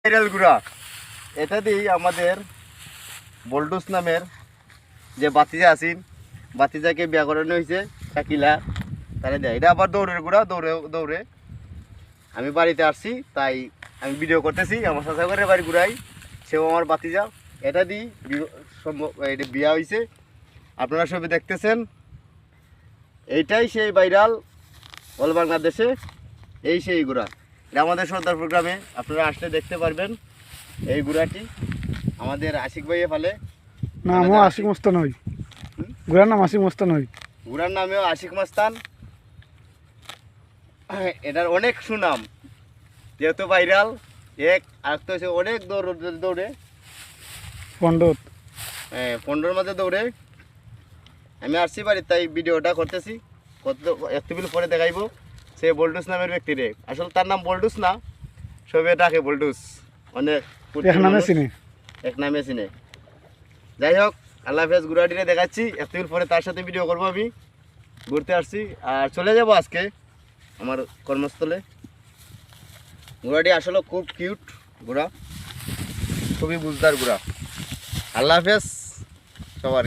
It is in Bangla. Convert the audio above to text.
ভাইরাল গুড়া এটা দিয়েই আমাদের বল্টুস নামের যে বাতিজা আছেন, বাতিজাকে বিয়া করানো হয়েছে শাকিলা, তারা দেয় এটা। আবার দৌড়ের গুড়া, দৌড়ে দৌড়ে আমি বাড়িতে আসছি, তাই আমি ভিডিও করতেছি। আমার চাচাগরের বাড়ি গুড়াই, সেও আমার বাতিজা। এটা দিই এটা বিয়া হয়েছে, আপনারা সবাই দেখতেছেন। এইটাই সেই ভাইরাল অল বাংলাদেশে, এই সেই গুড়া। এটা আমাদের সর্দারপুর গ্রামে, আপনারা আসলে দেখতে পারবেন। এই গুড়াটি আমাদের আশিক ভাইয়ে ফেলে। নামও আশিক মস্তান হই, গুড়ার নাম আশিক মস্তান হই, গুড়ার নামেও আশিক মস্তান। এটার অনেক সুনাম, যেহেতু ভাইরাল। এক আর তো অনেক দৌড়ে পণ্ডত পনেরোর মধ্যে দৌড়ে। আমি আসছি বাড়ি, তাই ভিডিওটা করতেছি। কত একটু পরে দেখাইবো সে বল্টুস নামের ব্যক্তিরে। আসলে তার নাম বল্টুস না, সবে ডাকে বল্টুস। অনেক এক নামে চিনি। এক নামে চিনে। যাই হোক, আল্লাহ হাফেজ। গুড়াটিরে দেখাচ্ছি, একটু পরে তার সাথে ভিডিও করবো। আমি ঘুরতে আসছি আর চলে যাব আজকে আমার কর্মস্থলে। ঘোড়াটি আসলে খুব কিউট ঘোড়া, খুবই বুঝদার ঘোড়া। আল্লাহ হাফেজ সবার।